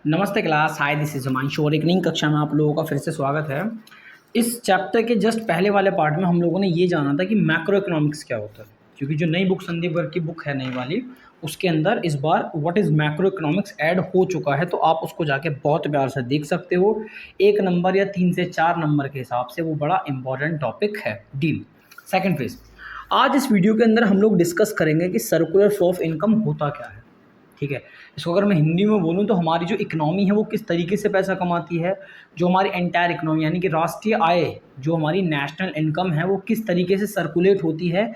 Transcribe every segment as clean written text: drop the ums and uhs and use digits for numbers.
नमस्ते class, hi this is Himanshu और एक नई कक्षा में आप लोगों का फिर से स्वागत है। इस चैप्टर के जस्ट पहले वाले पार्ट में हम लोगों ने ये जाना था कि मैक्रो इकोनॉमिक्स क्या होता है, क्योंकि जो नई बुक संदीप गर्ग की बुक है नई वाली, उसके अंदर इस बार what is macroeconomics add हो चुका है, तो आप उसको जाके बहुत प्यार से देख सकते हो। 1 नंबर या 3 से 4 नंबर के हिसाब से वो बड़ा इंपॉर्टेंट टॉपिक है। डील। Second phase. आज इस वीडियो के अंदर हम लोग डिस्कस करेंगे कि सर्कुलर फ्लो ऑफ इनकम होता क्या है। ठीक है, इसको अगर मैं हिंदी में बोलूँ तो हमारी जो इकनॉमी है वो किस तरीके से पैसा कमाती है, जो हमारी एंटायर इकनॉमी यानी कि राष्ट्रीय आय, जो हमारी नेशनल इनकम है वो किस तरीके से सर्कुलेट होती है,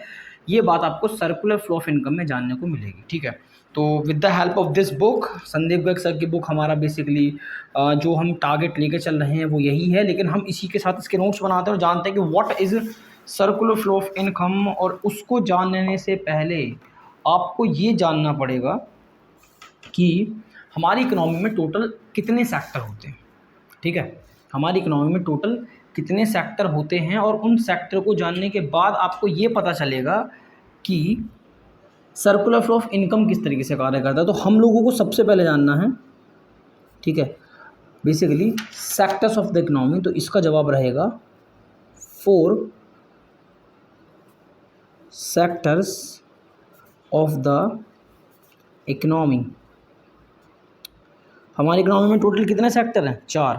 ये बात आपको सर्कुलर फ्लो ऑफ इनकम में जानने को मिलेगी। ठीक है, तो with the help of this book, Sandeep Garg sir की बुक, हमारा बेसिकली जो हम टारगेट लेके चल रहे हैं वो यही है, लेकिन हम इसी के साथ इसके नोट्स बनाते हैं और जानते हैं कि what is circular flow of income. और उसको जानने से पहले आपको ये जानना पड़ेगा कि हमारी इकोनॉमी में टोटल कितने सेक्टर होते हैं। ठीक है, हमारी इकोनॉमी में टोटल कितने सेक्टर होते हैं, और उन सेक्टर को जानने के बाद आपको ये पता चलेगा कि सर्कुलर फ्लो ऑफ इनकम किस तरीके से कार्य करता है। तो हम लोगों को सबसे पहले जानना है, ठीक है, basically sectors of the economy. तो इसका जवाब रहेगा 4 सेक्टर्स ऑफ द इकोनॉमी। हमारी इकोनॉमी में टोटल कितने सेक्टर हैं? 4।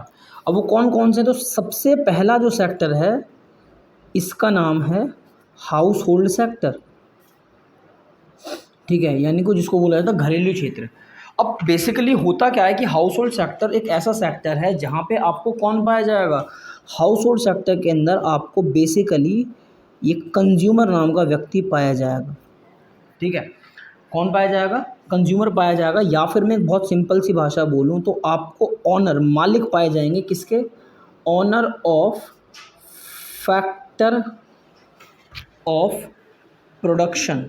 अब वो कौन कौन से? तो सबसे पहला जो सेक्टर है इसका नाम है हाउस होल्ड सेक्टर। ठीक है, यानी कि जिसको बोला जाता है घरेलू क्षेत्र। अब बेसिकली होता क्या है कि हाउस होल्ड सेक्टर एक ऐसा सेक्टर है जहाँ पे आपको कौन पाया जाएगा? हाउस होल्ड सेक्टर के अंदर आपको बेसिकली ये कंज्यूमर नाम का व्यक्ति पाया जाएगा। ठीक है, कौन पाया जाएगा? कंज्यूमर पाया जाएगा। या फिर मैं एक बहुत सिंपल सी भाषा बोलूँ तो आपको ऑनर, मालिक पाए जाएंगे। किसके? Owner of factor of production.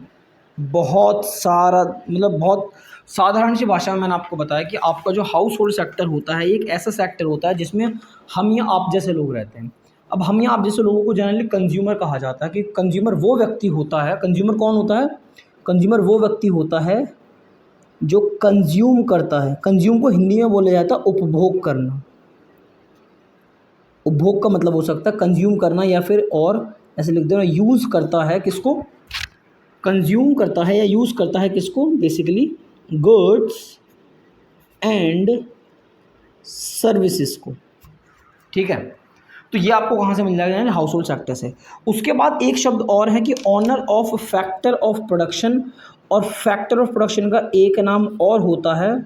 बहुत सारा, मतलब बहुत साधारण सी भाषा में मैंने आपको बताया कि आपका जो हाउस होल्ड सेक्टर होता है एक ऐसा सेक्टर होता है जिसमें हम या आप जैसे लोग रहते हैं। अब हम या आप जैसे लोगों को जनरली कंज्यूमर कहा जाता है कि कंज्यूमर वो व्यक्ति होता है। कंज्यूमर कौन होता है? कंज्यूमर वो व्यक्ति होता है जो कंज्यूम करता है। कंज्यूम को हिंदी में बोला जाता है उपभोग करना। उपभोग का मतलब हो सकता है कंज्यूम करना, या फिर और ऐसे लिख देना यूज़ करता है। किसको? कंज्यूम करता है या यूज़ करता है किसको? बेसिकली गुड्स एंड सर्विसेज को। ठीक है, तो ये आपको कहाँ से मिल जाएगा? हाउस होल्ड सेक्टर से। उसके बाद एक शब्द और है कि owner of factor of production, और फैक्टर ऑफ प्रोडक्शन का एक नाम और होता है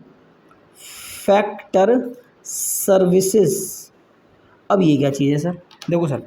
फैक्टर सर्विसेज। अब ये क्या चीज़ है सर? देखो sir,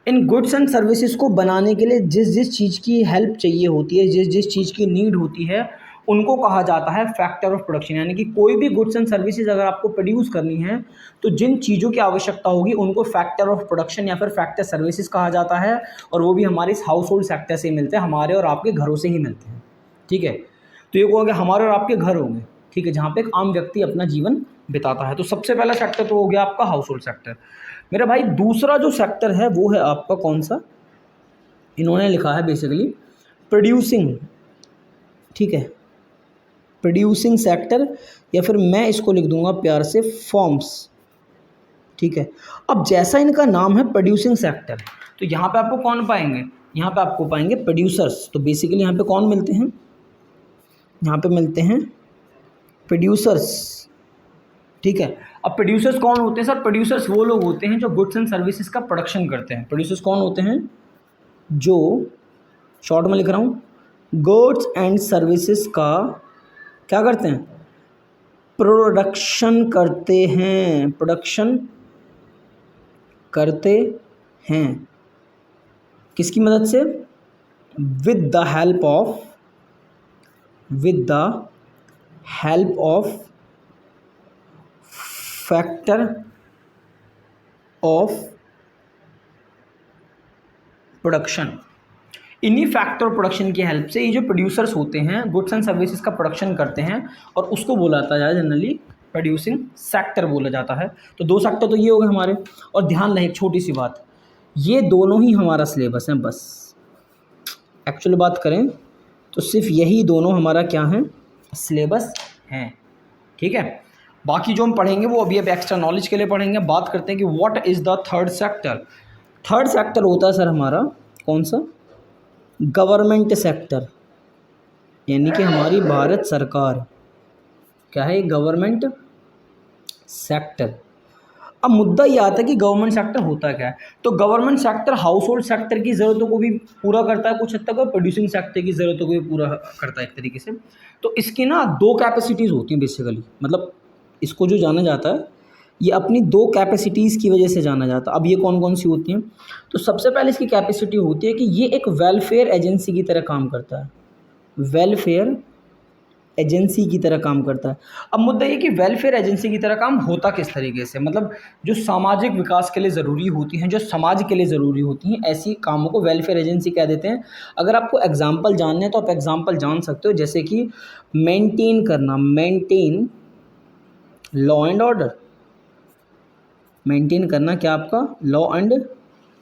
in goods and services को बनाने के लिए जिस जिस चीज़ की हेल्प चाहिए होती है, जिस जिस चीज़ की नीड होती है, उनको कहा जाता है फैक्टर ऑफ प्रोडक्शन। यानी कि कोई भी गुड्स एंड सर्विसेज अगर आपको प्रोड्यूस करनी है तो जिन चीज़ों की आवश्यकता होगी उनको फैक्टर ऑफ प्रोडक्शन या फिर फैक्टर सर्विसेज कहा जाता है। और वो भी हमारे इस हाउस होल्ड सेक्टर से ही मिलते हैं, हमारे और आपके घरों से ही मिलते हैं। ठीक है, तो ये कहोगे हमारे और आपके घर होंगे, ठीक है, जहाँ पे एक आम व्यक्ति अपना जीवन बिताता है। तो सबसे पहला सेक्टर तो हो गया आपका हाउस होल्ड सेक्टर। मेरा भाई दूसरा जो सेक्टर है वो है आपका कौन सा? इन्होंने लिखा है बेसिकली प्रोड्यूसिंग। ठीक है, प्रोड्यूसिंग सेक्टर, या फिर मैं इसको लिख दूंगा प्यार से फॉर्म्स। ठीक है, अब जैसा इनका नाम है प्रोड्यूसिंग सेक्टर, तो यहाँ पे आपको कौन पाएंगे? यहाँ पे आपको पाएंगे प्रोड्यूसर्स। तो बेसिकली यहाँ पे कौन मिलते हैं? यहाँ पे मिलते हैं प्रोड्यूसर्स। ठीक है, अब प्रोड्यूसर्स कौन होते हैं सर? प्रोड्यूसर्स वो लोग होते हैं जो गुड्स एंड सर्विसेज का प्रोडक्शन करते हैं। प्रोड्यूसर्स कौन होते हैं? जो, शॉर्ट में लिख रहा हूँ, गुड्स एंड सर्विसेज का क्या करते हैं? प्रोडक्शन करते हैं। प्रोडक्शन करते हैं किसकी मदद से? With the help of factor of production. इन्हीं फैक्टर प्रोडक्शन की हेल्प से ये जो प्रोड्यूसर्स होते हैं गुड्स एंड सर्विसेज का प्रोडक्शन करते हैं, और उसको बोला जाता है जनरली प्रोड्यूसिंग सेक्टर बोला जाता है। तो 2 सेक्टर तो ये हो गए हमारे। और ध्यान रहे एक छोटी सी बात, ये दोनों ही हमारा सिलेबस है। बस एक्चुअली बात करें तो सिर्फ यही दोनों हमारा क्या है? सिलेबस हैं। ठीक है, बाकी जो हम पढ़ेंगे वो अभी अब एक्स्ट्रा नॉलेज के लिए पढ़ेंगे। बात करते हैं कि what is the third sector. Third sector होता है सर हमारा कौन सा, गवर्नमेंट सेक्टर, यानी कि हमारी भारत सरकार क्या है, गवर्नमेंट सेक्टर। अब मुद्दा ये आता है कि गवर्नमेंट सेक्टर होता क्या है। तो government sector house hold sector की ज़रूरतों को भी पूरा करता है कुछ हद तक, और प्रोड्यूसिंग सेक्टर की ज़रूरतों को भी पूरा करता है एक तरीके से। तो इसकी ना दो कैपेसिटीज़ होती हैं बेसिकली, मतलब इसको जो जाना जाता है ये अपनी दो कैपेसिटीज़ की वजह से जाना जाता है। अब ये कौन कौन सी होती हैं, तो सबसे पहले इसकी कैपेसिटी होती है कि ये एक वेलफेयर एजेंसी की तरह काम करता है, वेलफेयर एजेंसी की तरह काम करता है। अब मुद्दा ये कि वेलफेयर एजेंसी की तरह काम होता किस तरीके से, मतलब जो सामाजिक विकास के लिए ज़रूरी होती हैं, जो समाज के लिए ज़रूरी होती हैं, ऐसी कामों को वेलफेयर एजेंसी कह देते हैं। अगर आपको एग्जांपल जानने हैं तो आप एग्जांपल जान सकते हो, जैसे कि मेंटेन करना, maintain law and order, maintain करना क्या आपका, लॉ एंड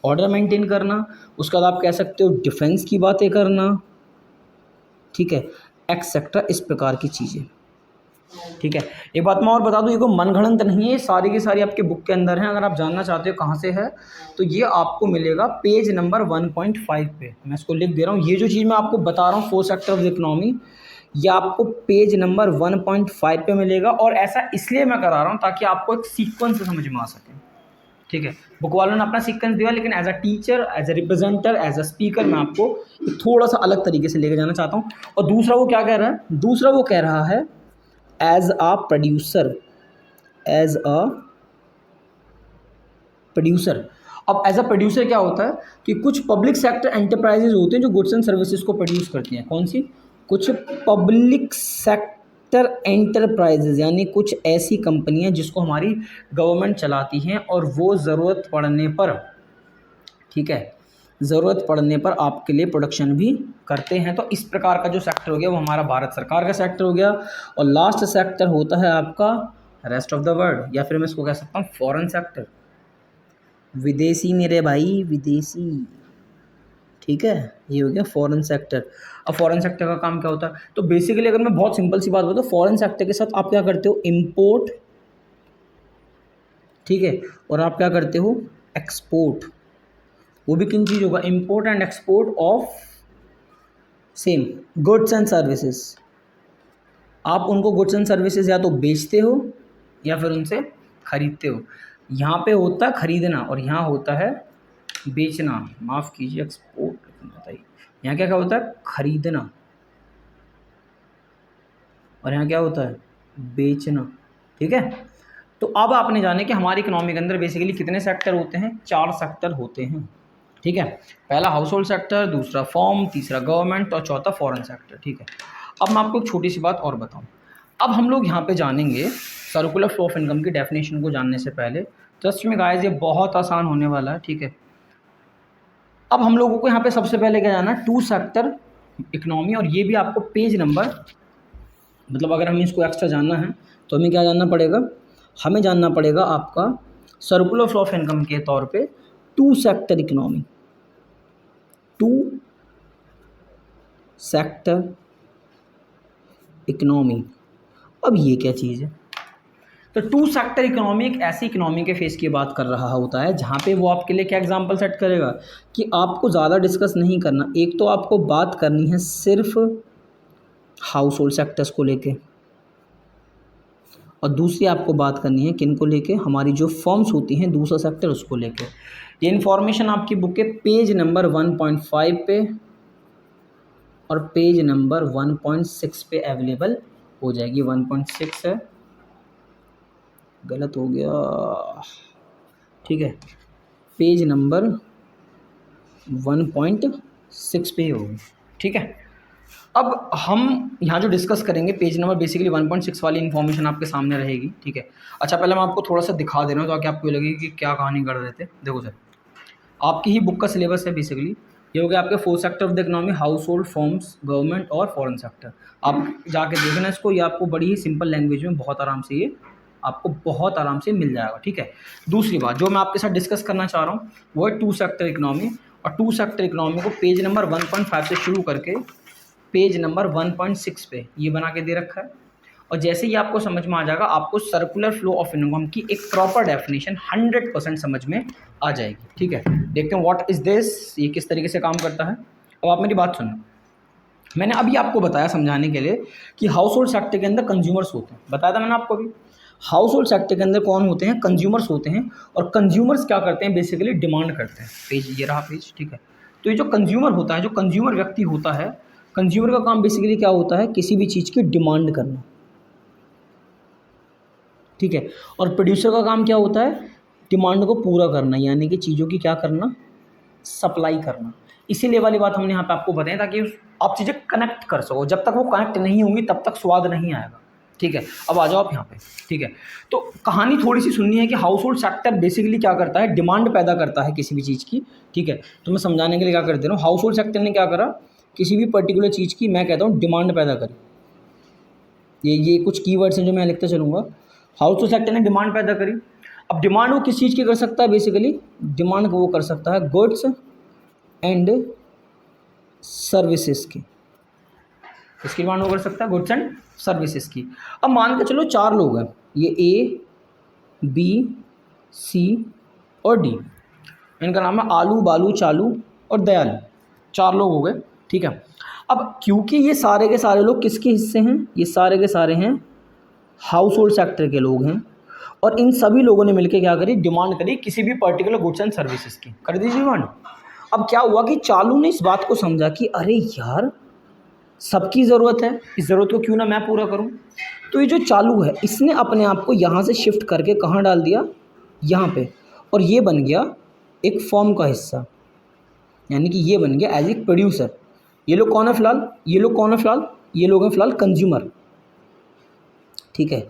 ऑर्डर मेंटेन करना। उसके बाद आप कह सकते हो डिफेंस की बातें करना, ठीक है, एक्सेट्रा, इस प्रकार की चीज़ें, ठीक है। एक बात मैं और बता दूं, ये कोई मनगढ़ंत नहीं है, ये सारी की सारी आपके बुक के अंदर हैं। अगर आप जानना चाहते हो कहाँ से है तो ये आपको मिलेगा पेज नंबर 1.5 पे। मैं इसको लिख दे रहा हूँ, ये जो चीज़ मैं आपको बता रहा हूँ four sector of the economy, ये आपको पेज नंबर 1.5 पे मिलेगा। और ऐसा इसलिए मैं करा रहा हूँ ताकि आपको एक सीक्वेंस से समझ में आ सके, ठीक है। बुक वालों ने अपना सीक्वेंस दिया, लेकिन as a teacher, as a representer, as a speaker मैं आपको थोड़ा सा अलग तरीके से लेके जाना चाहता हूँ। और दूसरा वो क्या कह रहा है, दूसरा वो कह रहा है as a producer, as a producer. अब एज अ प्रोड्यूसर क्या होता है कि कुछ पब्लिक सेक्टर एंटरप्राइजेज होते हैं जो गुड्स एंड सर्विसेज को प्रोड्यूस करती हैं। कौन सी, कुछ पब्लिक सेक्टर एंटरप्राइजेज, यानी कुछ ऐसी कंपनियां जिसको हमारी गवर्नमेंट चलाती हैं और वो ज़रूरत पड़ने पर, ठीक है, ज़रूरत पड़ने पर आपके लिए प्रोडक्शन भी करते हैं। तो इस प्रकार का जो सेक्टर हो गया वो हमारा भारत सरकार का सेक्टर हो गया। और लास्ट सेक्टर होता है आपका रेस्ट ऑफ द वर्ल्ड, या फिर मैं इसको कह सकता हूँ फॉरेन सेक्टर, विदेशी मेरे भाई, विदेशी, ठीक है, ये हो गया फॉरेन सेक्टर। अब फॉरेन सेक्टर का काम क्या होता है, तो बेसिकली अगर मैं बहुत सिंपल सी बात बताऊँ, फॉरेन सेक्टर के साथ आप क्या करते हो, इम्पोर्ट, ठीक है, और आप क्या करते हो, एक्सपोर्ट। वो भी किन चीज़ होगा, import and export of same goods and services. आप उनको गुड्स एंड सर्विसेज या तो बेचते हो या फिर उनसे खरीदते हो। यहाँ पे होता है खरीदना और यहाँ होता है बेचना, माफ़ कीजिए, एक्सपोर्ट बताइए, यहाँ क्या क्या होता है, खरीदना, और यहाँ क्या होता है, बेचना, ठीक है। तो अब आपने जाने कि हमारी इकोनॉमी के अंदर बेसिकली कितने सेक्टर होते हैं, 4 सेक्टर होते हैं, ठीक है। पहला हाउस होल्ड सेक्टर, दूसरा फॉर्म, तीसरा गवर्नमेंट और चौथा फॉरेन सेक्टर, ठीक है। अब मैं आपको एक छोटी सी बात और बताऊं। अब हम लोग यहाँ पे जानेंगे सर्कुलर फ्लो ऑफ इनकम की डेफिनेशन को जानने से पहले, ट्रस्ट में गाइस ये बहुत आसान होने वाला है, ठीक है। अब हम लोगों को यहाँ पे सबसे पहले क्या जाना है, 2 सेक्टर इकोनॉमी, और ये भी आपको पेज नंबर, मतलब अगर हमें इसको एक्स्ट्रा जानना है तो हमें क्या जानना पड़ेगा, हमें जानना पड़ेगा आपका सर्कुलर फ्लो ऑफ इनकम के तौर पे 2 सेक्टर इकोनॉमी, 2 सेक्टर इकोनॉमी। अब ये क्या चीज़ है, तो 2 सेक्टर इकोनॉमी एक ऐसी इकोनॉमी के फेस की बात कर रहा होता है जहाँ पे वो आपके लिए क्या एग्जांपल सेट करेगा कि आपको ज़्यादा डिस्कस नहीं करना। एक तो आपको बात करनी है सिर्फ हाउस होल्ड सेक्टर्स को लेके, और दूसरी आपको बात करनी है किन को लेके, हमारी जो फर्म्स होती हैं दूसरा सेक्टर उसको लेके। ये इन्फॉर्मेशन आपकी बुक के पेज नंबर 1.5 पे और पेज नंबर 1.6 पे अवेलेबल हो जाएगी। 1.6 है, गलत हो गया, ठीक है, पेज नंबर 1.6 पे ही होगी, ठीक है। अब हम यहाँ जो डिस्कस करेंगे पेज नंबर बेसिकली 1.6 वाली इन्फॉर्मेशन आपके सामने रहेगी, ठीक है। अच्छा, पहले मैं आपको थोड़ा सा दिखा दे रहा हूँ ताकि आपको लगे कि क्या कहानी कर रहे थे। देखो सर, आपकी ही बुक का सिलेबस है बेसिकली, ये हो गया आपके 4 sector of the economy, house hold, forms, government और फॉरेन सेक्टर। आप जाके देखना इसको, ये आपको बड़ी ही सिंपल लैंग्वेज में बहुत आराम से, ये आपको बहुत आराम से मिल जाएगा, ठीक है। दूसरी बात जो मैं आपके साथ डिस्कस करना चाह रहा हूँ वो है 2 सेक्टर इकोनॉमी, और 2 सेक्टर इकोनॉमी को पेज नंबर 1.5 से शुरू करके पेज नंबर 1.6 पे ये बना के दे रखा है। और जैसे ही आपको समझ में आ जाएगा आपको सर्कुलर फ्लो ऑफ इनकम की एक प्रॉपर डेफिनेशन 100% समझ में आ जाएगी। ठीक है, देखते हैं व्हाट इज दिस, ये किस तरीके से काम करता है। अब आप मेरी बात सुनो, मैंने अभी आपको बताया समझाने के लिए कि हाउस होल्ड सेक्टर के अंदर कंज्यूमर्स होते हैं, बताया था मैंने आपको अभी। हाउस होल्ड सेक्टर के अंदर कौन होते हैं? कंज्यूमर्स होते हैं। और कंज्यूमर्स क्या करते हैं? बेसिकली डिमांड करते हैं। पेज ये रहा पेज, ठीक है। तो ये जो कंज्यूमर होता है, जो कंज्यूमर व्यक्ति होता है, कंज्यूमर का काम बेसिकली क्या होता है? किसी भी चीज़ की डिमांड करना, ठीक है। और प्रोड्यूसर का काम क्या होता है? डिमांड को पूरा करना, यानी कि चीज़ों की क्या करना? सप्लाई करना। इसीलिए वाली बात हमने यहाँ पे आपको बताई ताकि आप चीज़ें कनेक्ट कर सको। जब तक वो कनेक्ट नहीं होंगी तब तक स्वाद नहीं आएगा, ठीक है। अब आ जाओ आप यहाँ पे, ठीक है। तो कहानी थोड़ी सी सुननी है कि हाउस होल्ड सेक्टर बेसिकली क्या करता है? डिमांड पैदा करता है किसी भी चीज़ की, ठीक है। तो मैं समझाने के लिए क्या कर दे रहा हूँ, हाउस होल्ड सेक्टर ने क्या करा? किसी भी पर्टिकुलर चीज़ की मैं कहता हूँ डिमांड पैदा करी। ये कुछ कीवर्ड्स हैं जो मैं लिखते चलूँगा। हाउस होल्ड सेक्टर ने डिमांड पैदा करी। अब डिमांड वो किस चीज़ की कर सकता है? बेसिकली डिमांड वो कर सकता है गुड्स एंड सर्विसेज की। इसकी डिमांड वो कर सकता है गुड्स एंड सर्विसेज की। अब मान के चलो 4 लोग हैं, ये ए, बी, सी और डी। इनका नाम है आलू, बालू, चालू और दयालू। 4 लोग हो गए, ठीक है। अब क्योंकि ये सारे के सारे लोग किसके हिस्से हैं? ये सारे के सारे हैं हाउस होल्ड सेक्टर के लोग हैं। और इन सभी लोगों ने मिलकर क्या करी? डिमांड करी किसी भी पर्टिकुलर गुड्स एंड सर्विसेज की, कर दीजिए डिमांड। अब क्या हुआ कि चालू ने इस बात को समझा कि अरे यार, सबकी ज़रूरत है, इस ज़रूरत को क्यों ना मैं पूरा करूं। तो ये जो चालू है इसने अपने आप को यहाँ से शिफ्ट करके कहाँ डाल दिया? यहाँ पे। और ये बन गया एक फॉर्म का हिस्सा, यानी कि ये बन गया एज ए प्रोड्यूसर। ये लोग कौन है फिलहाल? ये लोग कौन है फिलहाल? ये लोग हैं फिलहाल कंज्यूमर, ठीक है।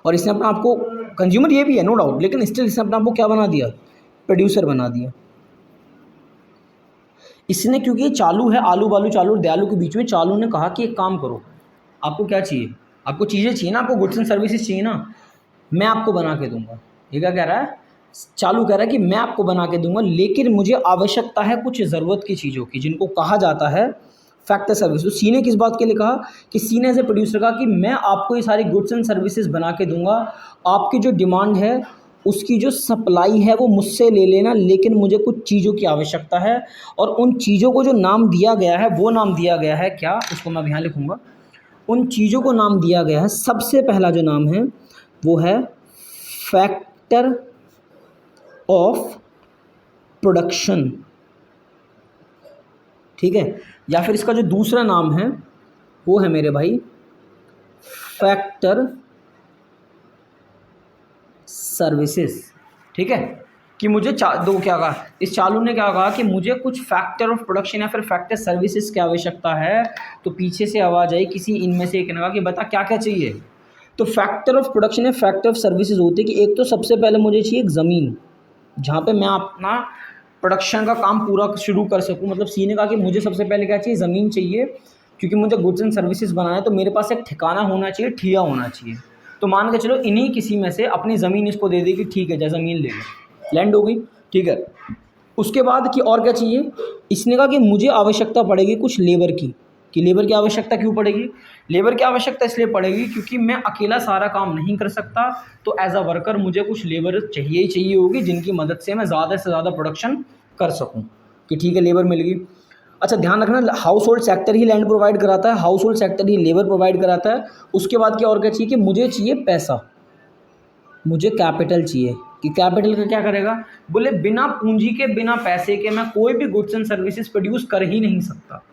और इसने अपना आपको, कंज्यूमर ये भी है नो डाउट, लेकिन स्टिल इसने अपना आपको क्या बना दिया? प्रोड्यूसर बना दिया इसने। क्योंकि ये चालू है, आलू बालू चालू और दयालू के बीच में, चालू ने कहा कि एक काम करो, आपको क्या चाहिए? आपको चीज़ें चाहिए ना, आपको गुड्स एंड सर्विसेज चाहिए ना, मैं आपको बना के दूंगा। ये क्या कह रहा है? चालू कह रहा है कि मैं आपको बना के दूंगा, लेकिन मुझे आवश्यकता है कुछ ज़रूरत की चीज़ों की, जिनको कहा जाता है फैक्टर सर्विस। तो सी ने किस बात के लिए कहा? कि सी ने एज ए प्रोड्यूसर कहा कि मैं आपको ये सारी गुड्स एंड सर्विसेज बना के दूंगा, आपकी जो डिमांड है उसकी जो सप्लाई है वो मुझसे ले लेना, लेकिन मुझे कुछ चीज़ों की आवश्यकता है। और उन चीज़ों को जो नाम दिया गया है, वो नाम दिया गया है क्या? उसको मैं यहाँ लिखूँगा। उन चीज़ों को नाम दिया गया है, सबसे पहला जो नाम है वो है फैक्टर ऑफ प्रोडक्शन, ठीक है। या फिर इसका जो दूसरा नाम है वो है मेरे भाई फैक्टर सर्विसेज, ठीक है। कि मुझे दो क्या कहा इस चालू ने? क्या कहा कि मुझे कुछ फैक्टर ऑफ प्रोडक्शन या फिर फैक्टर सर्विसेज की आवश्यकता है। तो पीछे से आवाज़ आई किसी इनमें से एक ने कहा कि बता क्या क्या चाहिए। तो फैक्टर ऑफ प्रोडक्शन या फैक्टर ऑफ सर्विसेज होते हैं कि एक तो सबसे पहले मुझे चाहिए एक ज़मीन जहाँ पे मैं अपना प्रोडक्शन का काम पूरा शुरू कर सकूँ। मतलब सी ने कहा कि मुझे सबसे पहले क्या चाहिए? ज़मीन चाहिए, क्योंकि मुझे गुड्स एंड सर्विसेज बनाना है तो मेरे पास एक ठिकाना होना चाहिए, ठिया होना चाहिए। तो मान के चलो इन्हीं किसी में से अपनी ज़मीन इसको दे देगी, ठीक है, जैसे ज़मीन ले लो, लैंड हो गई, ठीक है। उसके बाद कि और क्या चाहिए? इसने कहा कि मुझे आवश्यकता पड़ेगी कुछ लेबर की। कि लेबर की आवश्यकता क्यों पड़ेगी? लेबर की आवश्यकता इसलिए पड़ेगी क्योंकि मैं अकेला सारा काम नहीं कर सकता, तो एज अ वर्कर मुझे कुछ लेबर चाहिए ही चाहिए होगी, जिनकी मदद से मैं ज़्यादा से ज़्यादा प्रोडक्शन कर सकूँ। कि ठीक है, लेबर मिल गई। अच्छा ध्यान रखना, हाउस होल्ड सेक्टर ही लैंड प्रोवाइड कराता है, हाउस होल्ड सेक्टर ही लेबर प्रोवाइड कराता है। उसके बाद क्या और क्या चाहिए? कि मुझे चाहिए पैसा, मुझे कैपिटल चाहिए। कि कैपिटल का क्या करेगा? बोले बिना पूंजी के, बिना पैसे के मैं कोई भी गुड्स एंड सर्विसेज प्रोड्यूस कर ही नहीं सकता।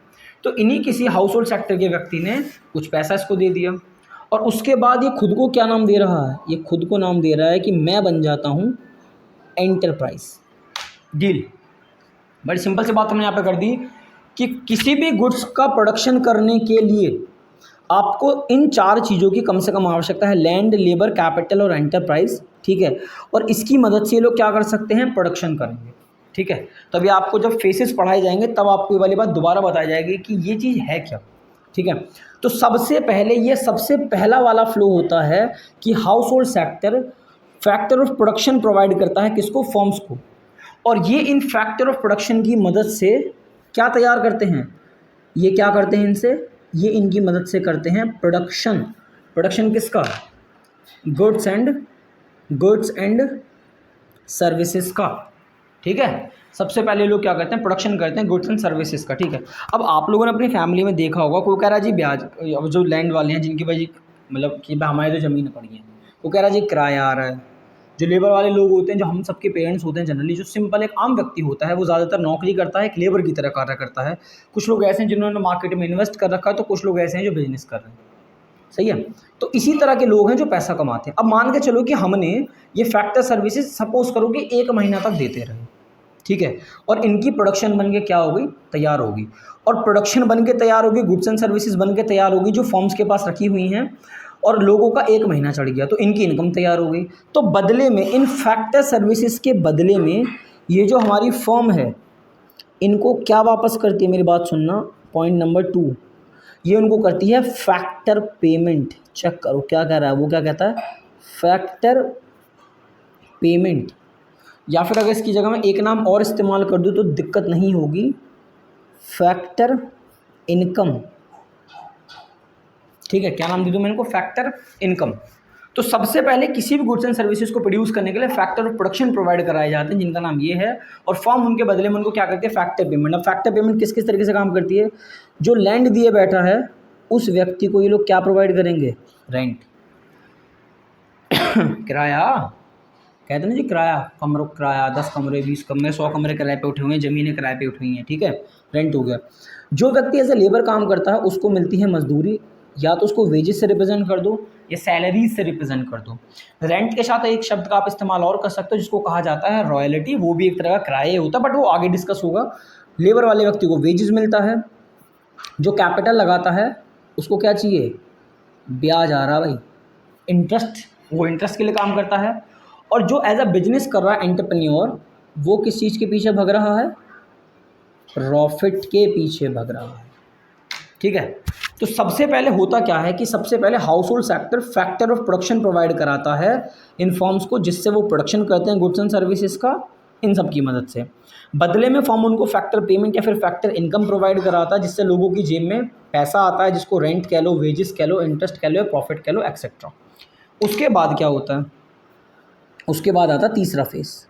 तो इन्हीं किसी हाउस होल्ड सेक्टर के व्यक्ति ने कुछ पैसा इसको दे दिया। और उसके बाद ये खुद को क्या नाम दे रहा है? ये खुद को नाम दे रहा है कि मैं बन जाता हूँ एंटरप्राइज। डील बड़ी सिंपल सी बात हमने यहाँ पे कर दी कि किसी भी गुड्स का प्रोडक्शन करने के लिए आपको इन 4 चीज़ों की कम से कम आवश्यकता है, लैंड, लेबर, कैपिटल और एंटरप्राइज, ठीक है। और इसकी मदद से ये लोग क्या कर सकते हैं? प्रोडक्शन करेंगे, ठीक है। तो अभी आपको जब फेसेस पढ़ाए जाएंगे तब आपको ये वाली बात दोबारा बताई जाएगी कि ये चीज़ है क्या, ठीक है। तो सबसे पहले ये सबसे पहला वाला फ्लो होता है कि house hold sector factor of production provide करता है किसको? फर्म्स को। और ये इन फैक्टर ऑफ प्रोडक्शन की मदद से क्या तैयार करते हैं? ये क्या करते हैं? इनसे ये इनकी मदद से करते हैं प्रोडक्शन। प्रोडक्शन किसका? गुड्स एंड सर्विसेज का। ठीक है, सबसे पहले लोग क्या करते हैं, प्रोडक्शन करते हैं गुड्स एंड सर्विसेज का। ठीक है, अब आप लोगों ने अपनी फैमिली में देखा होगा, कोई कह रहा है जी ब्याज, अब जो लैंड वाले हैं जिनकी भाई मतलब कि हमारे जो ज़मीन पड़ी है, वो कह रहा है जी किराया आ रहा है। जो लेबर वाले लोग होते हैं, जो हम सबके पेरेंट्स होते हैं जनरली, जो सिंपल एक आम व्यक्ति होता है, वो ज़्यादातर नौकरी करता है, एक लेबर की तरह कार्य करता है। कुछ लोग ऐसे हैं जिन्होंने मार्केट में इन्वेस्ट कर रखा है, तो कुछ लोग ऐसे हैं जो बिजनेस कर रहे हैं। सही है, तो इसी तरह के लोग हैं जो पैसा कमाते हैं। अब मान के चलो कि हमने ये फैक्टर सर्विसेज सपोज करो कि 1 महीना तक देते रहे, ठीक है, और इनकी प्रोडक्शन बन के क्या हो गई, तैयार होगी, और प्रोडक्शन बन के तैयार होगी, गुड्स एंड सर्विसेज बन के तैयार होगी जो फर्म्स के पास रखी हुई हैं, और लोगों का 1 महीना चढ़ गया, तो इनकी इनकम तैयार हो गई। तो बदले में, इन फैक्टर सर्विसेज के बदले में, ये जो हमारी फर्म है, इनको क्या वापस करती है, मेरी बात सुनना, पॉइंट नंबर 2, ये उनको करती है फैक्टर पेमेंट। चेक करो क्या कह रहा है, वो क्या कहता है, फैक्टर पेमेंट। या फिर अगर इसकी जगह मैं एक नाम और इस्तेमाल कर दूँ तो दिक्कत नहीं होगी, फैक्टर इनकम। ठीक है, क्या नाम दे दूँ मैं इनको, फैक्टर इनकम। तो सबसे पहले किसी भी गुड्स एंड सर्विसेज को प्रोड्यूस करने के लिए फैक्टर ऑफ प्रोडक्शन प्रोवाइड कराए जाते हैं, जिनका नाम ये है, और फर्म उनके बदले में उनको क्या करती है, फैक्टर पेमेंट। अब फैक्टर पेमेंट किस किस तरीके से काम करती है, जो लैंड दिए बैठा है उस व्यक्ति को ये लोग क्या प्रोवाइड करेंगे, रेंट, किराया, कहते हैं ना जी किराया, कमरों किराया, 10 कमरे, 20 कमरे, 100 कमरे किराए पे उठे हुए हैं, ज़मीनें किराए पे उठी हुई हैं। ठीक है, रेंट हो गया। जो व्यक्ति एज ए लेबर काम करता है उसको मिलती है मजदूरी, या तो उसको वेजेस से रिप्रेजेंट कर दो या सैलरीज से रिप्रेजेंट कर दो। रेंट के साथ एक शब्द का आप इस्तेमाल और कर सकते हो जिसको कहा जाता है रॉयल्टी, वो भी एक तरह का किराया होता है, बट वो आगे डिस्कस होगा। लेबर वाले व्यक्ति को वेजेस मिलता है, जो कैपिटल लगाता है उसको क्या चाहिए, ब्याज आ रहा भाई, इंटरेस्ट, वो इंटरेस्ट के लिए काम करता है। और जो एज अ बिजनेस कर रहा है एंटरप्रेन्योर, वो किस चीज़ के पीछे भग रहा है, प्रॉफिट के पीछे भग रहा है। ठीक है, तो सबसे पहले होता क्या है कि सबसे पहले house hold sector factor of production provide कराता है इन फॉर्म्स को, जिससे वो प्रोडक्शन करते हैं गुड्स एंड सर्विसेज का, इन सब की मदद से। बदले में फॉर्म उनको फैक्टर पेमेंट या फिर फैक्टर इनकम प्रोवाइड कराता है, जिससे लोगों की जेब में पैसा आता है, जिसको रेंट कह लो, वेजेस कह लो, इंटरेस्ट कह लो, प्रॉफिट कह लो, एक्सेट्रा। उसके बाद क्या होता है, उसके बाद आता है तीसरा फेस।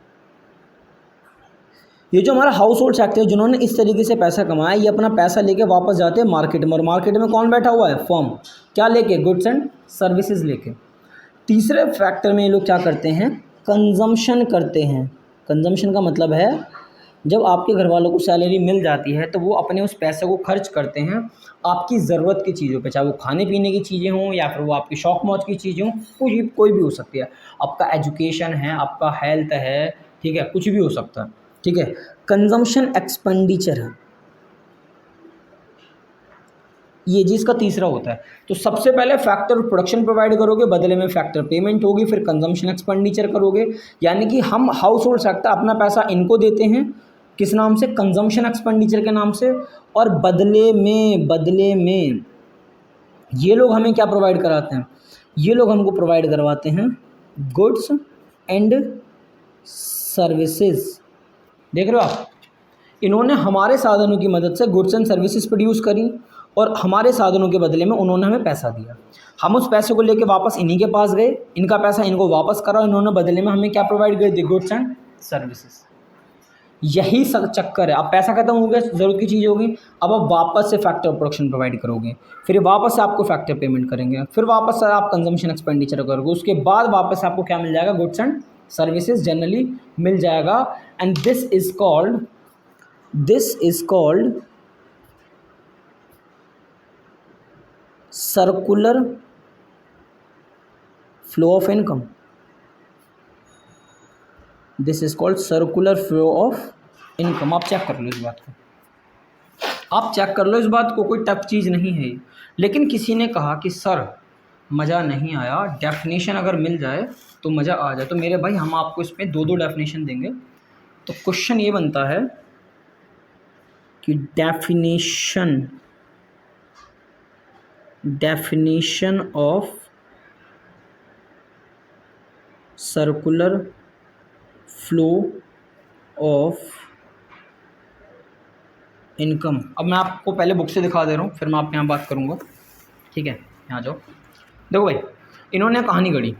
ये जो हमारा हाउस होल्ड सेक्टर है, जिन्होंने इस तरीके से पैसा कमाया, ये अपना पैसा लेके वापस जाते हैं मार्केट में, और मार्केट में कौन बैठा हुआ है, फर्म, क्या लेके, गुड्स एंड सर्विसेज लेके। तीसरे फैक्टर में ये लोग क्या करते हैं, कंजम्पशन करते हैं। कंजम्पशन का मतलब है जब आपके घर वालों को सैलरी मिल जाती है तो वो अपने उस पैसे को खर्च करते हैं आपकी ज़रूरत की चीज़ों पे, चाहे वो खाने पीने की चीज़ें हों या फिर वो आपकी शौक मौज की चीज़ें हों, कोई भी हो सकती है, आपका एजुकेशन है, आपका हेल्थ है, ठीक है, कुछ भी हो सकता है। ठीक है, कंजम्पशन एक्सपेंडिचर है ये जी, इसका तीसरा होता है। तो सबसे पहले फैक्टर प्रोडक्शन प्रोवाइड करोगे, बदले में फैक्टर पेमेंट होगी, फिर कंजम्पशन एक्सपेंडिचर करोगे, यानी कि हम हाउस होल्ड सेक्टर अपना पैसा इनको देते हैं, किस नाम से, कंजम्पशन एक्सपेंडिचर के नाम से, और बदले में ये लोग हमें क्या प्रोवाइड कराते हैं, ये लोग हमको प्रोवाइड करवाते हैं गुड्स एंड सर्विसेज। देख रहे हो आप, इन्होंने हमारे साधनों की मदद से गुड्स एंड सर्विसेज प्रोड्यूस करी, और हमारे साधनों के बदले में उन्होंने हमें पैसा दिया। हम उस पैसे को लेके वापस इन्हीं के पास गए, इनका पैसा इनको वापस करा, इन्होंने बदले में हमें क्या प्रोवाइड कर दिया, गुड्स एंड सर्विसेज। यही सब चक्कर है। अब पैसा खत्म हो गया, ज़रूरत की चीज़ होगी, अब आप वापस से फैक्टर ऑफ प्रोडक्शन प्रोवाइड करोगे, फिर वापस से आपको फैक्टर पेमेंट करेंगे, फिर वापस से आप कंजम्पशन एक्सपेंडिचर करोगे, उसके बाद वापस आपको क्या मिल जाएगा, गुड्स एंड सर्विसेज जनरली मिल जाएगा। And this is called circular flow of income. This is called circular flow of income. आप चेक कर लो इस बात को, आप चेक कर लो इस बात को, कोई टफ चीज़ नहीं है। लेकिन किसी ने कहा कि सर मज़ा नहीं आया, डेफिनेशन अगर मिल जाए तो मज़ा आ जाए, तो मेरे भाई हम आपको इसमें 2 डेफिनेशन देंगे। तो क्वेश्चन ये बनता है कि definition of circular flow of income. अब मैं आपको पहले बुक से दिखा दे रहा हूँ, फिर मैं आपके यहाँ बात करूँगा। ठीक है, यहाँ जाओ। देखो भाई, इन्होंने कहानी गढ़ी,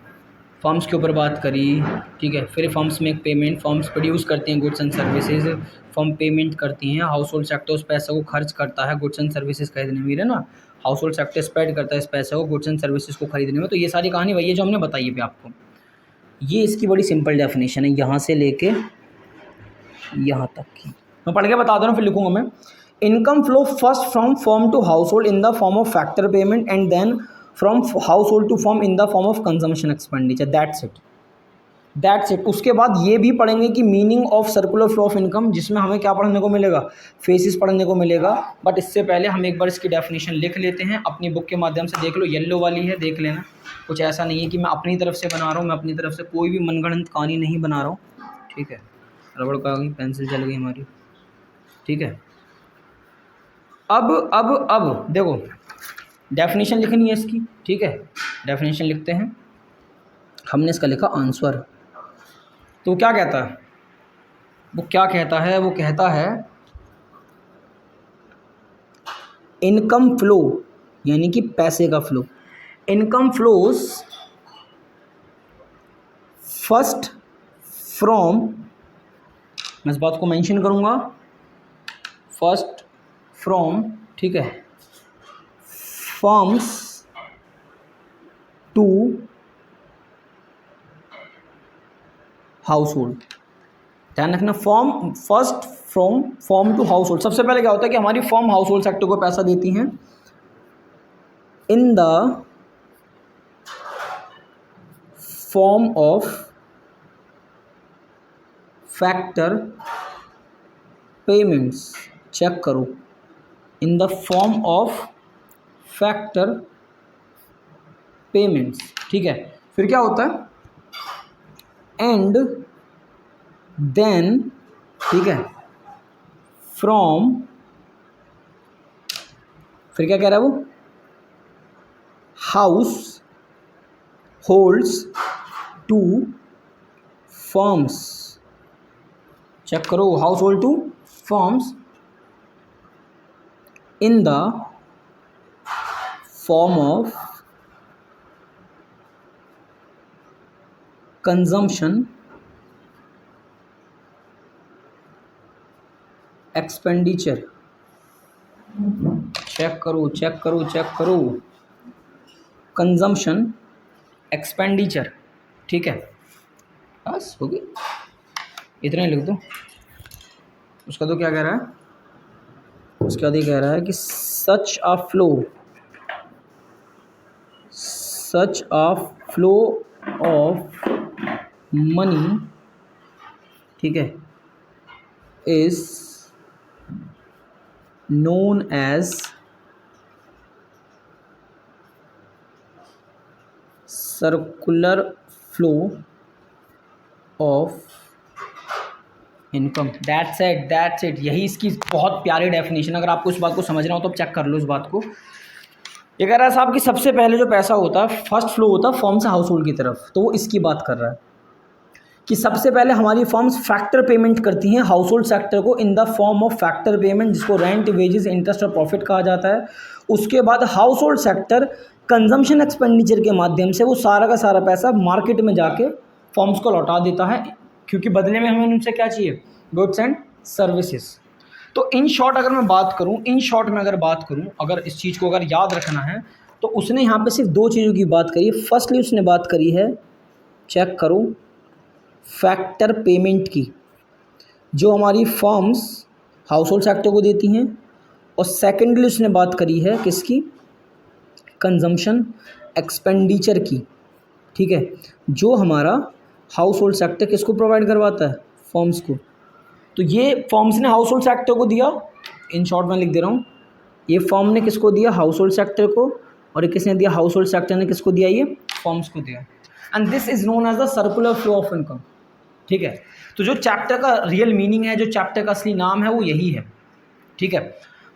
फर्म्स के ऊपर बात करी, ठीक है। फिर फर्म्स में पेमेंट, फर्म्स प्रोड्यूस करती हैं goods and services, firm payment करती हैं, हाउस होल्ड सेक्टर उस पैसे को खर्च करता है गुड्स एंड सर्विसेज खरीदने में, है ना। हाउस होल्ड सेक्टर स्पेंड करता है इस पैसे को गुड्स एंड सर्विसेज को खरीदने में। तो ये सारी कहानी वही है जो हमने बताई है आपको। ये इसकी बड़ी सिंपल डेफिनेशन है, यहाँ से लेके यहाँ तक की मैं पढ़ के बता दे रहा हूँ, फिर लिखूंगा मैं। Income flow first from firm to household in the form of factor payment and then from household to firm in the form of consumption expenditure. That's it. उसके बाद ये भी पढ़ेंगे कि meaning of circular flow of income, जिसमें हमें क्या पढ़ने को मिलेगा, फेसिस पढ़ने को मिलेगा। बट इससे पहले हम एक बार इसकी डेफिनेशन लिख लेते हैं, अपनी बुक के माध्यम से देख लो, येलो वाली है, देख लेना। कुछ ऐसा नहीं है कि मैं अपनी तरफ से बना रहा हूँ, मैं अपनी तरफ से कोई भी मनगढ़ंत कहानी नहीं बना रहा हूँ, ठीक है। रबड़ का गई, पेंसिल चल गई हमारी, ठीक है। अब देखो, डेफिनेशन लिखनी है इसकी, ठीक है। डेफिनेशन लिखते हैं, हमने इसका लिखा आंसर। तो क्या कहता है वो, क्या कहता है वो, कहता है इनकम फ्लो, यानी कि पैसे का flow. Income flows first from, मैं इस बात को मेंशन करूंगा, फर्स्ट फ्रॉम, ठीक है, फर्म्स टू हाउस होल्ड। ध्यान रखना, form first from form to household. सबसे पहले क्या होता है कि हमारी फॉर्म हाउस होल्ड सेक्टर को पैसा देती हैं in the form of factor payments. Check करो, in the form of factor payments, ठीक है। फिर क्या होता है, एंड देन, ठीक है, फ्रॉम, फिर क्या कह रहा है वो, households to firms. Check करो, household to firms in the form of consumption expenditure. Check करो, चेक करो, चेक करो, कंजम्पशन एक्सपेंडिचर, ठीक है। बस हो गई, इतना ही लिख दो। उसका तो क्या कह रहा है, उसके बाद ये कह रहा है कि सच अ फ्लो ऑफ मनी, ठीक है, is known as circular flow of income। That's it। यही इसकी बहुत प्यारी डेफिनेशन। अगर आपको इस बात को समझना हो तो आप चेक कर लो इस बात को। ये कह रहा है साहब कि सबसे पहले जो पैसा होता है, फर्स्ट फ्लो होता है फर्म से हाउस होल्ड की तरफ, तो वो इसकी बात कर रहा है कि सबसे पहले हमारी फर्म्स फैक्टर पेमेंट करती हैं हाउस होल्ड सेक्टर को इन the form of factor payment, जिसको रेंट, वेजेस, इंटरेस्ट और प्रॉफिट कहा जाता है। उसके बाद house hold sector consumption expenditure के माध्यम से वो सारा का सारा पैसा मार्केट में जाके फर्म्स को लौटा देता है, क्योंकि बदले में हमें उनसे क्या चाहिए, गुड्स एंड सर्विसेज। तो इन शॉर्ट अगर मैं बात करूँ, अगर इस चीज़ को अगर याद रखना है तो उसने यहाँ पे सिर्फ दो चीज़ों की बात करी है। फर्स्टली उसने बात करी है, चेक करो, फैक्टर पेमेंट की, जो हमारी फर्म्स हाउस होल्ड सेक्टर को देती हैं। और सेकेंडली उसने बात करी है किसकी, कंजम्पशन एक्सपेंडिचर की, ठीक है, जो हमारा हाउस होल्ड सेक्टर किसको प्रोवाइड करवाता है, फर्म्स को। तो ये फर्म्स ने हाउस होल्ड सेक्टर को दिया, इन शॉर्ट में लिख दे रहा हूँ, ये फर्म ने किसको दिया, हाउस होल्ड सेक्टर को, और ये किसने दिया, हाउस होल्ड सेक्टर ने किसको दिया, ये फर्म्स को दिया। And this is known as the circular flow of income, ठीक है। तो जो चैप्टर का रियल मीनिंग है, जो चैप्टर का असली नाम है, वो यही है, ठीक है।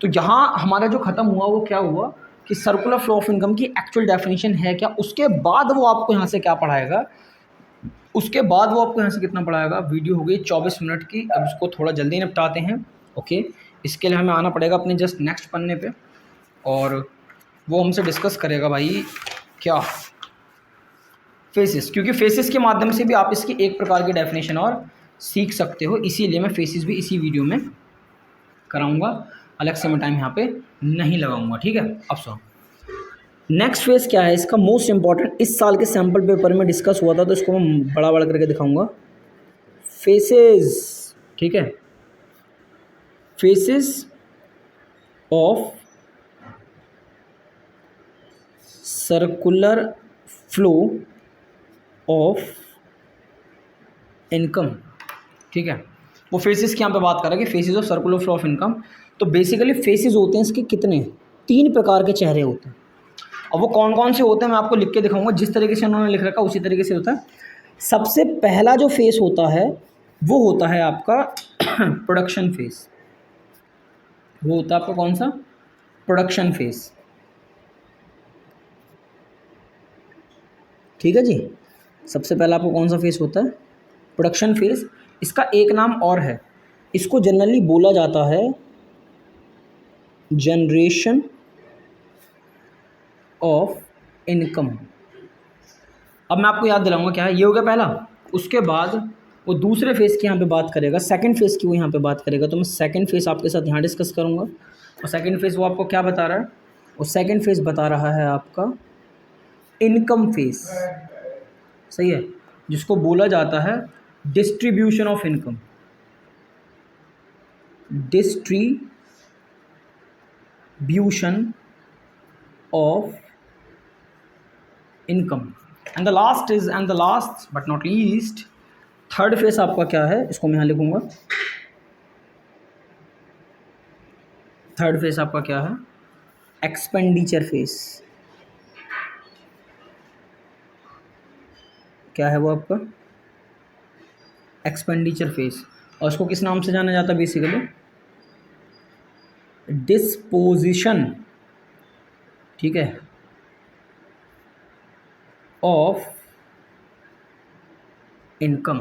तो यहाँ हमारा जो ख़त्म हुआ वो क्या हुआ कि सर्कुलर फ्लो ऑफ इनकम की एक्चुअल डेफिनेशन है क्या। उसके बाद वो आपको यहाँ से क्या पढ़ाएगा, कितना पढ़ाएगा। वीडियो हो गई 24 मिनट की, अब इसको थोड़ा जल्दी निपटाते हैं, ओके। इसके लिए हमें आना पड़ेगा अपने जस्ट नेक्स्ट पन्ने पे, और वो हमसे डिस्कस करेगा भाई क्या? फेसिस, क्योंकि फेसिस के माध्यम से भी आप इसकी एक प्रकार की डेफिनेशन और सीख सकते हो, इसीलिए मैं फेसिस भी इसी वीडियो में कराऊंगा, अलग से मैं टाइम यहाँ पे नहीं लगाऊंगा, ठीक है। अब सुनो, नेक्स्ट फेज क्या है इसका, मोस्ट इंपॉर्टेंट, इस साल के सैम्पल पेपर में डिस्कस हुआ था, तो इसको मैं बड़ा बड़ा करके दिखाऊंगा। फेसेस, ठीक है, faces of circular flow of income, ठीक है। वो फेसेस की यहाँ पे बात कर रहा है कि faces of circular flow of income. तो बेसिकली फेसेस होते हैं इसके कितने, 3 प्रकार के चेहरे होते हैं। अब वो कौन कौन से होते हैं मैं आपको लिख के दिखाऊंगा, जिस तरीके से उन्होंने लिख रखा उसी तरीके से होता है। सबसे पहला जो फेस होता है वो होता है आपका प्रोडक्शन फेस। वो होता है आपका कौन सा, प्रोडक्शन फेस, ठीक है जी। सबसे पहला आपको कौन सा फेस होता है, प्रोडक्शन फेस। इसका एक नाम और है, इसको जनरली बोला जाता है जनरेशन ऑफ इनकम। अब मैं आपको याद दिलाऊंगा क्या है, ये हो गया पहला। उसके बाद वो दूसरे फेस की यहाँ पे बात करेगा, सेकंड फेस की वो यहाँ पे बात करेगा, तो मैं सेकंड फेस आपके साथ यहाँ डिस्कस करूँगा। और सेकंड फेस वो आपको क्या बता रहा है, वो सेकंड फेस बता रहा है आपका इनकम फेस, सही है, जिसको बोला जाता है distribution of income, distribution of income. And the last but not least, third phase आपका क्या है, इसको मैं यहाँ लिखूंगा। थर्ड फेस आपका क्या है, एक्सपेंडिचर फेस। क्या है वो आपका, एक्सपेंडिचर फेस। और इसको किस नाम से जाना जाता है, बेसिकली डिस्पोजिशन, ठीक है, ऑफ इनकम।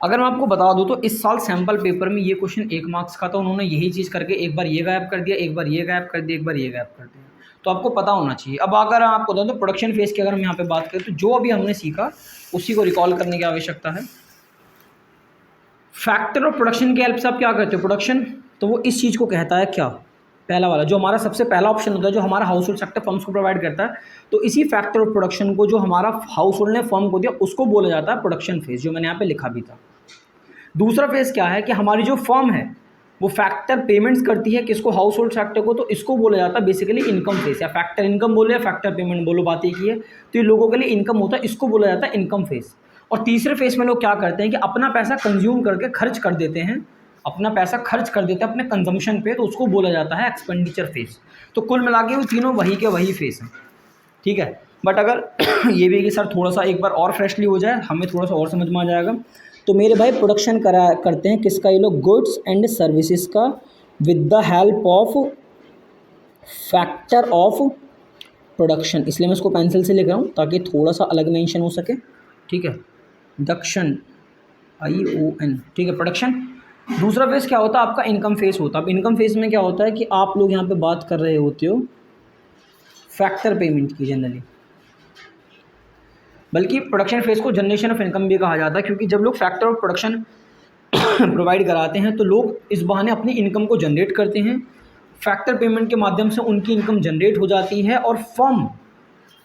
अगर मैं आपको बता दूं तो इस साल सैम्पल पेपर में ये क्वेश्चन 1 मार्क्स का था, उन्होंने यही चीज़ करके एक बार ये गायब कर दिया, एक बार ये गायब कर दिया, एक बार ये गायब कर दिया, तो आपको पता होना चाहिए। अब अगर आपको बताऊँ तो प्रोडक्शन फेज की अगर हम यहाँ पे बात करें, तो जो अभी हमने सीखा उसी को रिकॉल करने की आवश्यकता है। फैक्टर ऑफ प्रोडक्शन की हेल्प से आप क्या करते हो, प्रोडक्शन, तो वो इस चीज़ को कहता है क्या, पहला वाला जो हमारा सबसे पहला ऑप्शन होता है, जो हमारा हाउस होल्ड सेक्टर फर्म्स को प्रोवाइड करता है, तो इसी फैक्टर ऑफ प्रोडक्शन को जो हमारा हाउस होल्ड ने फर्म को दिया उसको बोला जाता है प्रोडक्शन फेज, जो मैंने यहाँ पे लिखा भी था। दूसरा फेज क्या है कि हमारी जो फर्म है वो फैक्टर पेमेंट्स करती है किसको, हाउस होल्ड सेक्टर को, तो इसको बोला जाता है बेसिकली इनकम फेज, या फैक्टर इनकम बोलो या फैक्टर पेमेंट बोलो, बात एक ही है। तो ये लोगों के लिए इनकम होता है, इसको बोला जाता है इनकम फेज। और तीसरे फेज में लोग क्या करते हैं कि अपना पैसा कंज्यूम करके खर्च कर देते हैं, अपना पैसा खर्च कर देते हैं अपने कंजम्पशन पे, तो उसको बोला जाता है एक्सपेंडिचर फेज। तो कुल मिला के वो तीनों वही के वही फेज हैं, ठीक है। बट अगर ये भी कि सर थोड़ा सा एक बार और फ्रेशली हो जाए, हमें थोड़ा सा और समझ में आ जाएगा, तो मेरे भाई प्रोडक्शन करते हैं किसका, ये लोग गुड्स एंड सर्विसेज का, with the help of factor of production. इसलिए मैं इसको पेंसिल से लिख रहा हूँ ताकि थोड़ा सा अलग मेंशन हो सके, ठीक है। डक्शन, ION, ठीक है, प्रोडक्शन। दूसरा फेज क्या होता है आपका, इनकम फेज होता है। अब इनकम फेज में क्या होता है कि आप लोग यहाँ पे बात कर रहे होते हो फैक्टर पेमेंट की जनरली, बल्कि प्रोडक्शन फेज को जनरेशन ऑफ इनकम भी कहा जाता है, क्योंकि जब लोग फैक्टर ऑफ प्रोडक्शन प्रोवाइड कराते हैं तो लोग इस बहाने अपनी इनकम को जनरेट करते हैं, फैक्टर पेमेंट के माध्यम से उनकी इनकम जनरेट हो जाती है, और फर्म,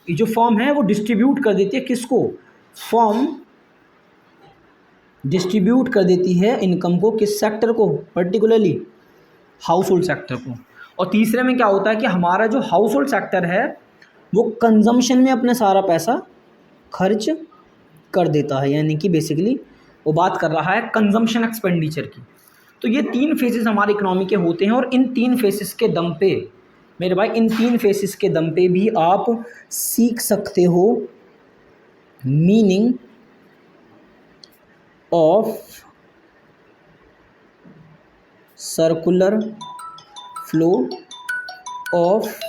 ये जो फर्म है वो डिस्ट्रीब्यूट कर देती है किसको, फर्म डिस्ट्रीब्यूट कर देती है इनकम को, किस सेक्टर को, पर्टिकुलरली हाउस होल्ड सेक्टर को। और तीसरे में क्या होता है कि हमारा जो हाउस होल्ड सेक्टर है वो कंजम्पशन में अपने सारा पैसा खर्च कर देता है, यानी कि बेसिकली वो बात कर रहा है कंजम्पशन एक्सपेंडिचर की। तो ये 3 फेजेस हमारे इकोनॉमी के होते हैं, और इन 3 फेजेस के दम पे मेरे भाई, इन 3 फेजेस के दम पे भी आप सीख सकते हो meaning of circular flow of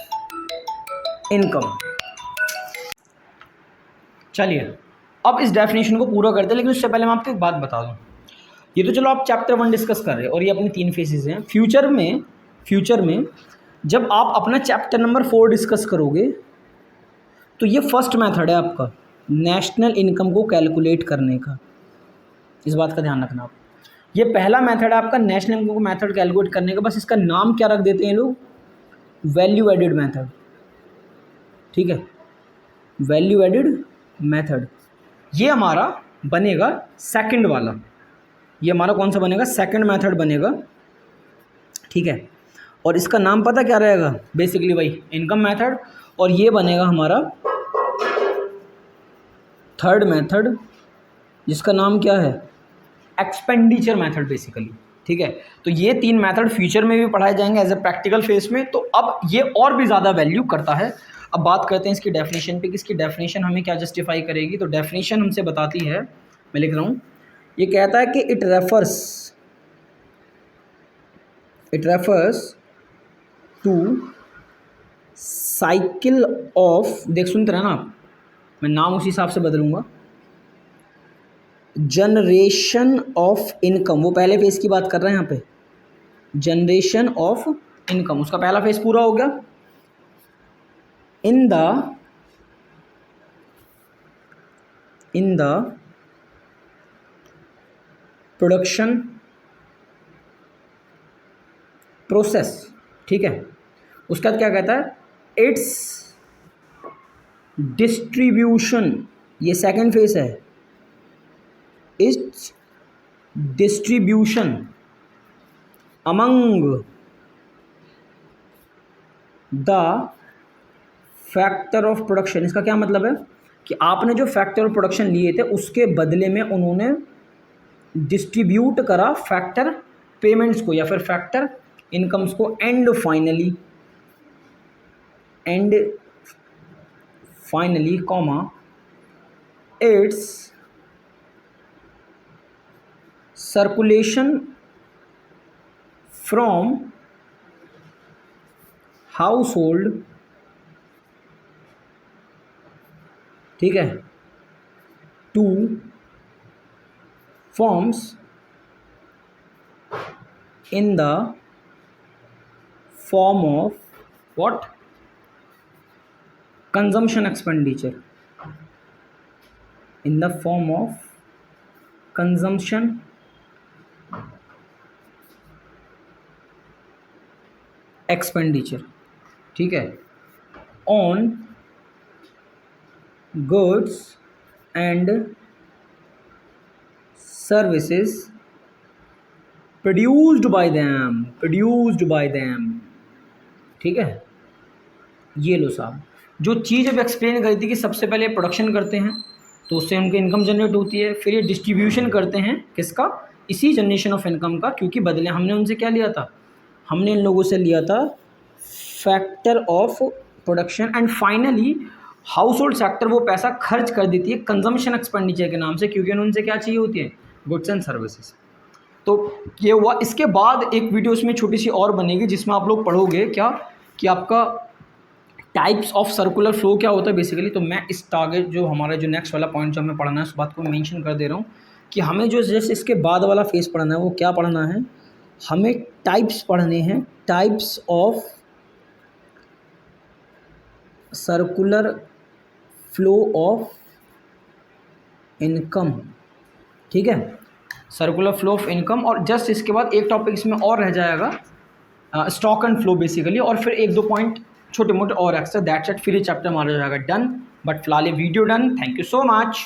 income. चलिए अब इस डेफिनेशन को पूरा करते हैं, लेकिन उससे पहले मैं आपको एक बात बता दूं। ये तो चलो आप चैप्टर 1 डिस्कस कर रहे हैं और ये अपनी 3 फेजेस हैं। फ्यूचर में जब आप अपना चैप्टर नंबर 4 डिस्कस करोगे तो ये फर्स्ट मेथड है आपका नेशनल इनकम को कैलकुलेट करने का, इस बात का ध्यान रखना आप। ये पहला मेथड है आपका नेशनल इनकम को मेथड कैलकुलेट करने का, बस इसका नाम क्या रख देते हैं लोग, वैल्यू एडिड मेथड, ठीक है, वैल्यू एडिड मेथड। ये हमारा बनेगा सेकंड वाला, ये हमारा कौन सा बनेगा, सेकंड मेथड बनेगा, ठीक है। और इसका नाम पता क्या रहेगा, बेसिकली भाई इनकम मेथड। और ये बनेगा हमारा थर्ड मेथड, जिसका नाम क्या है, एक्सपेंडिचर मेथड बेसिकली, ठीक है। तो ये तीन मेथड फ्यूचर में भी पढ़ाए जाएंगे एज ए प्रैक्टिकल फेस में। तो अब ये और भी ज़्यादा वैल्यू करता है। अब बात करते हैं इसकी डेफिनेशन पे कि इसकी डेफिनेशन हमें क्या जस्टिफाई करेगी। तो डेफिनेशन हमसे बताती है, मैं लिख रहा हूँ, ये कहता है कि it refers to cycle of, देख सुनते रहे ना आप, मैं नाम उसी हिसाब से बदलूंगा, जनरेशन ऑफ इनकम। वो पहले फेज की बात कर रहे हैं यहाँ पे, जनरेशन ऑफ इनकम, उसका पहला फेज पूरा हो गया। इन द प्रोडक्शन प्रोसेस, ठीक है। उसका क्या कहता है, इट्स डिस्ट्रीब्यूशन, ये सेकंड फेज है, it's distribution among the factor of production. इसका क्या मतलब है कि आपने जो फैक्टर ऑफ प्रोडक्शन लिए थे उसके बदले में उन्होंने डिस्ट्रीब्यूट करा फैक्टर पेमेंट्स को या फिर फैक्टर इनकम्स को। And finally comma it's circulation from house hold, ठीक है, two forms in the form of what, consumption expenditure, in the form of consumption expenditure, ठीक है, on goods and services produced by them, ठीक है। ये लो साहब, जो चीज़ अब एक्सप्लेन करी थी कि सबसे पहले प्रोडक्शन करते हैं तो उससे उनकी इनकम जनरेट होती है, फिर ये डिस्ट्रीब्यूशन करते हैं किसका, इसी जनरेशन ऑफ इनकम का, क्योंकि बदले हमने उनसे क्या लिया था, हमने इन लोगों से लिया था factor of production. And finally house hold sector वो पैसा खर्च कर देती है कंजम्पशन एक्सपेंडिचर के नाम से, क्योंकि उनसे क्या चाहिए होती है, गुड्स एंड सर्विसेज। तो ये हुआ। इसके बाद एक वीडियो इसमें छोटी सी और बनेगी जिसमें आप लोग पढ़ोगे क्या कि आपका टाइप्स ऑफ सर्कुलर फ्लो क्या होता है बेसिकली। तो मैं इस टारगेट जो हमारा जो नेक्स्ट वाला पॉइंट जो हमें पढ़ना है उस बात को मेंशन कर दे रहा हूँ कि हमें जो जैसे इसके बाद वाला फेज पढ़ना है वो क्या पढ़ना है, हमें टाइप्स पढ़ने हैं, types of circular flow of income, ठीक है, सर्कुलर फ्लो ऑफ इनकम। और जस्ट इसके बाद एक टॉपिक इसमें और रह जाएगा, स्टॉक एंड फ्लो बेसिकली, और फिर एक दो पॉइंट छोटे मोटे और एक्स्ट्रा, दैट्स इट, फिर ये चैप्टर हमारा हो जाएगा डन। बट फिलहाल ये video done. Thank you so much.